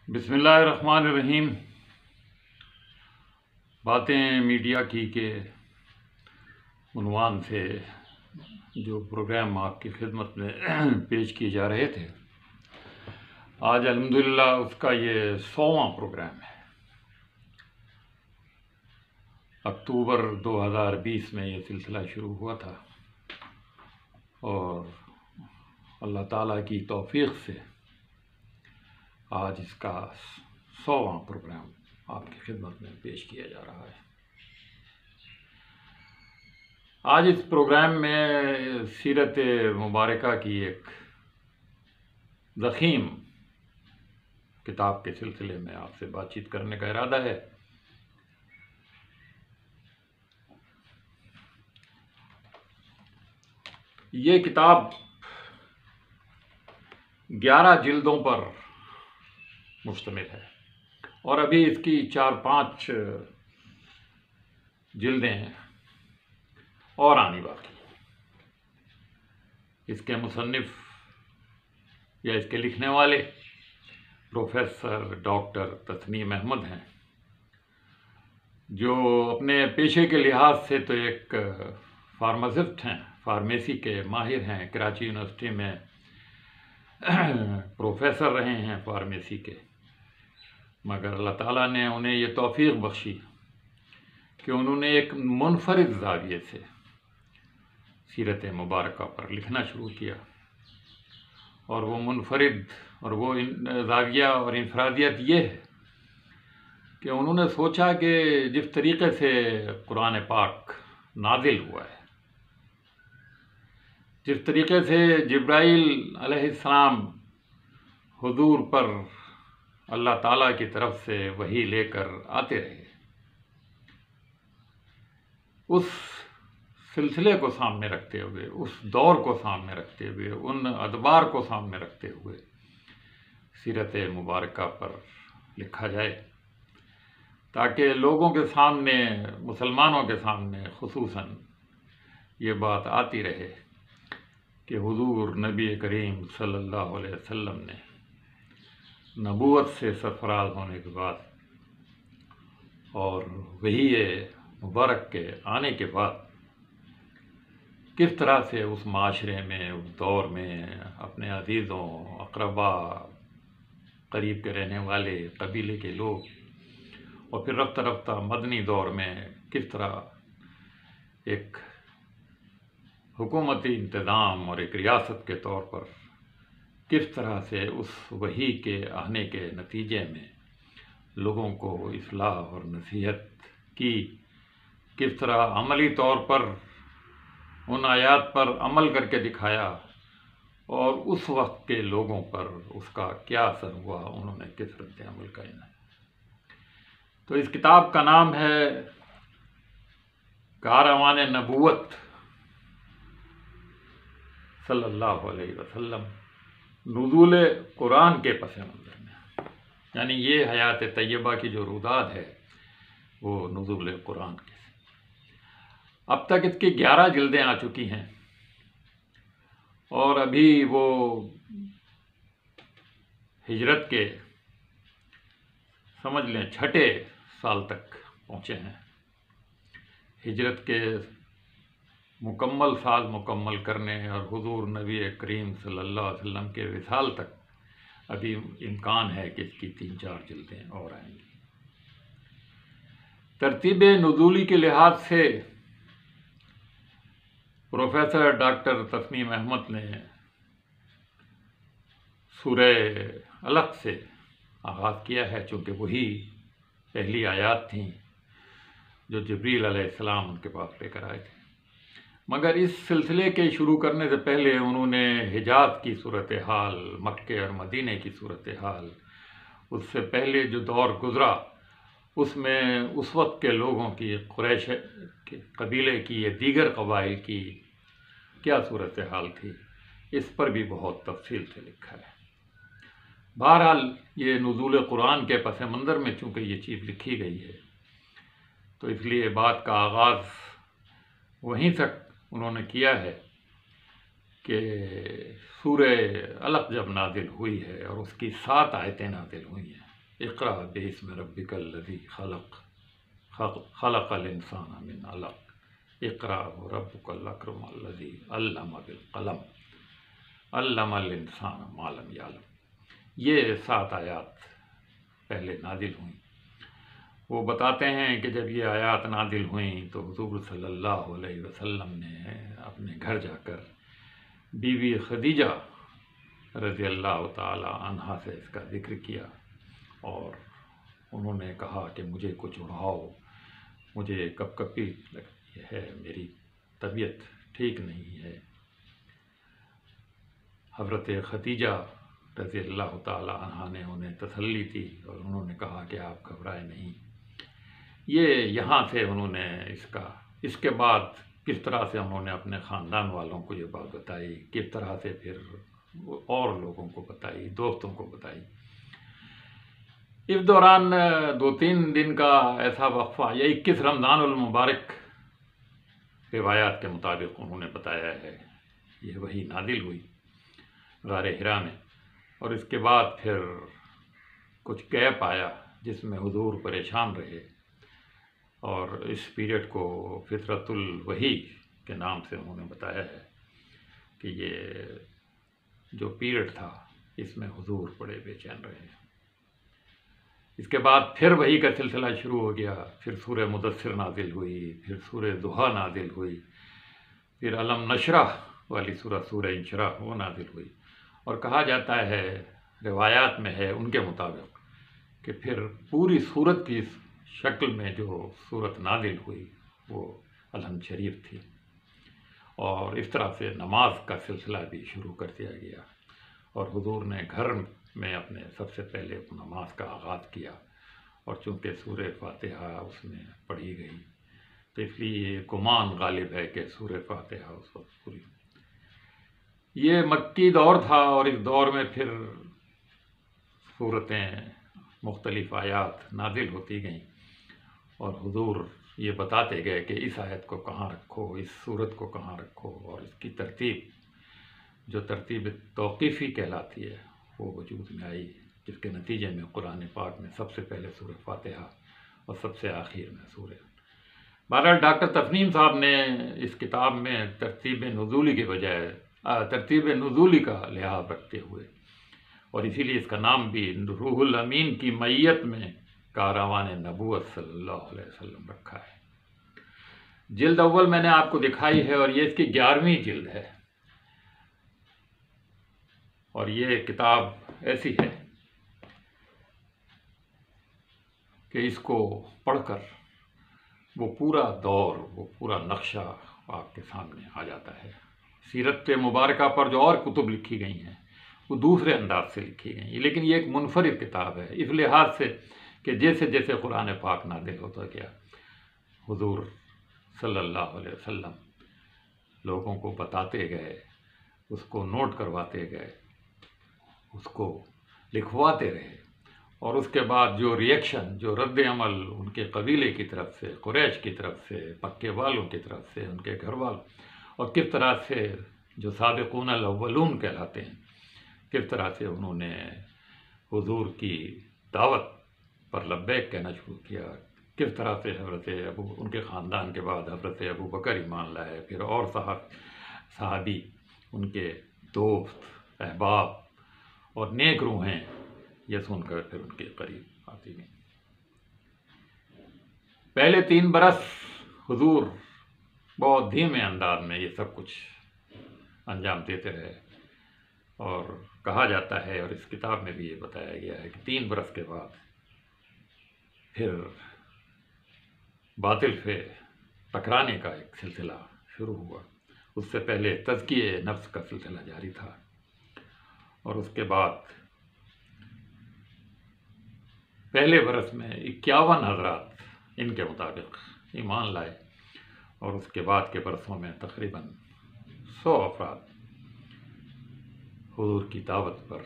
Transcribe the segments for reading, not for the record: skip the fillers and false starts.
بسم اللہ الرحمن الرحیم۔ باتیں میڈیا کی کے عنوان سے جو پروگرام آپ کی خدمت میں پیش کیے جا رہے تھے، آج الحمدللہ اس کا یہ 100واں پروگرام ہے۔ اکتوبر 2020 میں یہ سلسلہ شروع ہوا تھا اور اللہ تعالیٰ کی توفیق سے آج اس کا 100واں پروگرام آپ کی خدمت میں پیش کیا جا رہا ہے۔ آج اس پروگرام میں سیرت مبارکہ کی ایک ضخیم کتاب کے سلسلے میں آپ سے بات چیت کرنے کا ارادہ ہے۔ یہ کتاب 11 جلدوں پر مشتمل ہے اور ابھی اس کی 4-5 جلدیں اور آنی باقی۔ اس کے مصنف یا اس کے لکھنے والے پروفیسر ڈاکٹر تسنیم احمد ہیں، جو اپنے پیشے کے لحاظ سے تو ایک فارماسسٹ ہیں، فارمیسی کے ماہر ہیں، کراچی یونیورسٹی میں پروفیسر رہے ہیں فارمیسی کے، مگر اللہ تعالیٰ نے انہیں یہ توفیق بخشی کہ انہوں نے ایک منفرد زاویے سے سیرت مبارکہ پر لکھنا شروع کیا، اور وہ منفرد اور وہ زاویہ اور انفرادیت یہ ہے کہ انہوں نے سوچا کہ جس طریقے سے قرآن پاک نازل ہوا ہے، جس طریقے سے جبرائیل علیہ السلام حضور پر اللہ تعالیٰ کی طرف سے وحی لے کر آتے رہے، اس سلسلے کو سامنے رکھتے ہوئے، اس دور کو سامنے رکھتے ہوئے، ان ادوار کو سامنے رکھتے ہوئے سیرت مبارکہ پر لکھا جائے، تاکہ لوگوں کے سامنے، مسلمانوں کے سامنے خصوصاً یہ بات آتی رہے کہ حضور نبی کریم صلی اللہ علیہ وسلم نے نبوت سے سرفراز ہونے کے بعد اور وحی مبارک کے آنے کے بعد کس طرح سے اس معاشرے میں، اس دور میں اپنے عزیزوں، اقربا، قریب کے رہنے والے قبیلے کے لوگ، اور پھر رفتہ رفتہ مدنی دور میں کس طرح ایک حکومتی انتظام اور ایک ریاست کے طور پر کس طرح سے اس وحی کے آنے کے نتیجے میں لوگوں کو اصلاح اور نصیحت کی، کس طرح عملی طور پر ان آیات پر عمل کر کے دکھایا، اور اس وقت کے لوگوں پر اس کا کیا اثر ہوا، انہوں نے کس رد عمل کا ہے۔ تو اس کتاب کا نام ہے کاروان نبوت صلی اللہ علیہ وسلم، نزول قرآن کے پس منظر میں، یعنی یہ حیات طیبہ کی جو روداد ہے وہ نزول قرآن کے۔ اب تک اس کی 11 جلدیں آ چکی ہیں اور ابھی وہ ہجرت کے سمجھ لیں 6 سال تک پہنچے ہیں۔ ہجرت کے مکمل سال مکمل کرنے اور حضور نبی کریم صلی اللہ علیہ وسلم کے وصال تک ابھی امکان ہے کہ اس کی 3-4 جلدیں اور آئیں گی۔ ترتیب نزولی کے لحاظ سے پروفیسر ڈاکٹر تسنیم احمد نے سورہ علق سے آغاز کیا ہے، چونکہ وہی پہلی آیات تھیں جو جبریل علیہ السلام ان کے پاس لے کر آئے تھے، مگر اس سلسلے کے شروع کرنے سے پہلے انہوں نے حجاز کی صورتحال، مکے اور مدینہ کی صورتحال، اس سے پہلے جو دور گزرا اس میں اس وقت کے لوگوں کی، قریش کے قبیلے کی یا دیگر قبائل کی کیا صورتحال تھی، اس پر بھی بہت تفصیل سے لکھا ہے۔ بہرحال یہ نزول قرآن کے پس منظر میں چونکہ یہ چیز لکھی گئی ہے، تو اس لیے بات کا آغاز وہیں تک انہوں نے کیا ہے کہ سورہ علق جب نازل ہوئی ہے اور اس کی 7 آیتیں نازل ہوئی ہیں، اقرأ باسم ربک الذی خلق خلق الانسان من علق اقرأ وربک الاکرم الذی علم بالقلم علم الانسان ما لم یعلم۔ یہ 7 آیات پہلے نازل ہوئیں۔ وہ بتاتے ہیں کہ جب یہ آیات نازل ہوئیں تو حضور صلی اللہ علیہ وسلم نے اپنے گھر جا کر بیوی خدیجہ رضی اللہ تعالی عنہا سے اس کا ذکر کیا، اور انہوں نے کہا کہ مجھے کچھ اڑاؤ، مجھے کپ کپی لگتی ہے، میری طبیعت ٹھیک نہیں ہے۔ حضرت خدیجہ رضی اللہ تعالی عنہا نے انہیں تسلی دی اور انہوں نے کہا کہ آپ گھبرائے نہیں۔ یہ یہاں سے انہوں نے اس کے بعد کس طرح سے انہوں نے اپنے خاندان والوں کو یہ بات بتائی، کس طرح سے پھر اور لوگوں کو بتائی، دوستوں کو بتائی۔ اس دوران 2-3 دن کا ایسا وقفہ، یہ 21 رمضان المبارک روایات کے مطابق انہوں نے بتایا ہے، یہ وحی نازل ہوئی غار حرا میں، اور اس کے بعد پھر کچھ گیپ آیا جس میں حضور پریشان رہے، اور اس پیریڈ کو فطرت الوحی کے نام سے انہوں نے بتایا ہے کہ یہ جو پیریڈ تھا اس میں حضور بڑے بے چین رہے۔ اس کے بعد پھر وحی کا سلسلہ شروع ہو گیا، پھر سورہ مدثر نازل ہوئی، پھر سورہ ضحیٰ نازل ہوئی، پھر علم نشرح والی سورہ انشراح وہ نازل ہوئی، اور کہا جاتا ہے، روایات میں ہے ان کے مطابق، کہ پھر پوری سورت کی شکل میں جو سورت نازل ہوئی وہ الحمد شریف تھی، اور اس طرح سے نماز کا سلسلہ بھی شروع کر دیا گیا، اور حضور نے گھر میں اپنے سب سے پہلے نماز کا آغاز کیا، اور چونکہ سورہ فاتحہ اس میں پڑھی گئی تو اس لیے یہ گمان غالب ہے کہ سورہ فاتحہ اس وقت پوری۔ یہ مکی دور تھا، اور اس دور میں پھر صورتیں مختلف آیات نازل ہوتی گئیں، اور حضور یہ بتاتے گئے کہ اس آیت کو کہاں رکھو، اس صورت کو کہاں رکھو، اور اس کی ترتیب جو ترتیب توقیفی کہلاتی ہے وہ وجود میں آئی، جس کے نتیجے میں قرآن پاک میں سب سے پہلے سورہ فاتحہ اور سب سے آخر میں سورہ۔ بہرحال ڈاکٹر تسنیم صاحب نے اس کتاب میں ترتیب نزولی کے بجائے ترتیب نزولی کا لحاظ رکھتے ہوئے، اور اسی لیے اس کا نام بھی روح الامین کی معیت میں کاروان نبوت صلی اللہ علیہ وسلم رکھا ہے۔ جلد اول میں نے آپ کو دکھائی ہے، اور یہ اس کی 11ویں جلد ہے، اور یہ کتاب ایسی ہے کہ اس کو پڑھ کر وہ پورا دور، وہ پورا نقشہ آپ کے سامنے آ جاتا ہے۔ سیرت مبارکہ پر جو اور کتب لکھی گئی ہیں وہ دوسرے انداز سے لکھی گئی ہیں، لیکن یہ ایک منفرد کتاب ہے اس لحاظ سے کہ جیسے جیسے قرآن پاک نازل ہوتا گیا، حضور صلی اللہ علیہ وسلم لوگوں کو بتاتے گئے، اس کو نوٹ کرواتے گئے، اس کو لکھواتے رہے، اور اس کے بعد جو ریئیکشن، جو رد عمل ان کے قبیلے کی طرف سے، قریش کی طرف سے، مکے والوں کی طرف سے، ان کے گھر والوں، اور کس طرح سے جو سابقون الاولون کہلاتے ہیں، کس طرح سے انہوں نے حضور کی دعوت پر لبیک کہنا شروع کیا، کس طرح سے حضرت ان کے خاندان کے بعد حضرت ابو بکر ایمان لائے، پھر اور صحابی ان کے دوست، احباب اور نیک روحیں یہ سن کر پھر ان کے قریب آتی گئیں۔ پہلے 3 برس حضور بہت دھیمے انداز میں یہ سب کچھ انجام دیتے رہے، اور کہا جاتا ہے، اور اس کتاب میں بھی یہ بتایا گیا ہے کہ 3 برس کے بعد پھر باطل سے ٹکرانے کا ایک سلسلہ شروع ہوا۔ اس سے پہلے تزکیہ نفس کا سلسلہ جاری تھا، اور اس کے بعد پہلے برس میں 51 حضرات ان کے مطابق ایمان لائے، اور اس کے بعد کے برسوں میں تقریباً 100 افراد حضور کی دعوت پر،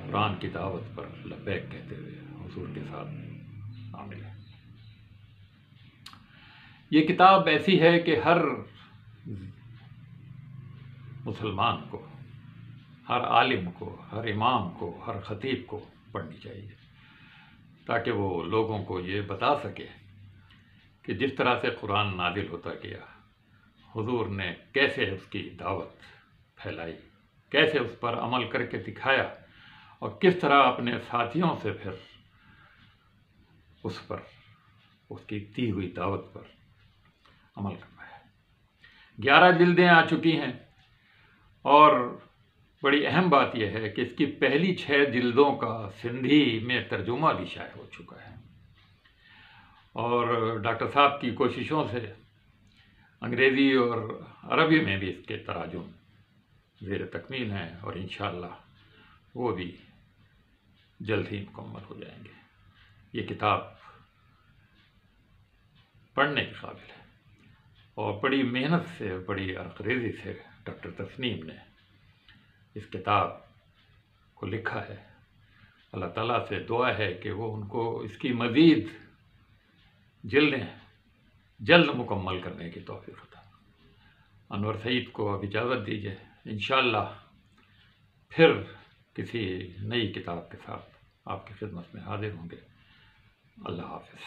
قرآن کی دعوت پر لبیک کہتے ہوئے حضور کے ساتھ شامل ہیں۔ یہ کتاب ایسی ہے کہ ہر مسلمان کو، ہر عالم کو، ہر امام کو، ہر خطیب کو پڑھنی چاہیے۔ تاکہ وہ لوگوں کو یہ بتا سکے کہ جس طرح سے قرآن نازل ہوتا گیا، حضور نے کیسے اس کی دعوت پھیلائی، کیسے اس پر عمل کر کے دکھایا، اور کس طرح اپنے ساتھیوں سے پھر اس کی دی ہوئی دعوت پر عمل کروایا۔ 11 جلدیں آ چکی ہیں، اور بڑی اہم بات یہ ہے کہ اس کی پہلی 6 جلدوں کا سندھی میں ترجمہ بھی شائع ہو چکا ہے، اور ڈاکٹر صاحب کی کوششوں سے انگریزی اور عربی میں بھی اس کے تراجم زیر تکمیل ہیں، اور انشاءاللہ وہ بھی جلد ہی مکمل ہو جائیں گے۔ یہ کتاب پڑھنے کے قابل ہے، اور بڑی محنت سے، بڑی عرقریزی سے ڈاکٹر تسنیم نے اس کتاب کو لکھا ہے۔ اللہ تعالیٰ سے دعا ہے کہ وہ ان کو اس کی مزید جلدیں جلد مکمل کرنے کی توفیق عطا۔ انور سعید کو اب اجازت دیجیے، انشاءاللہ پھر کسی نئی کتاب کے ساتھ آپ کی خدمت میں حاضر ہوں گے۔ اللہ حافظ۔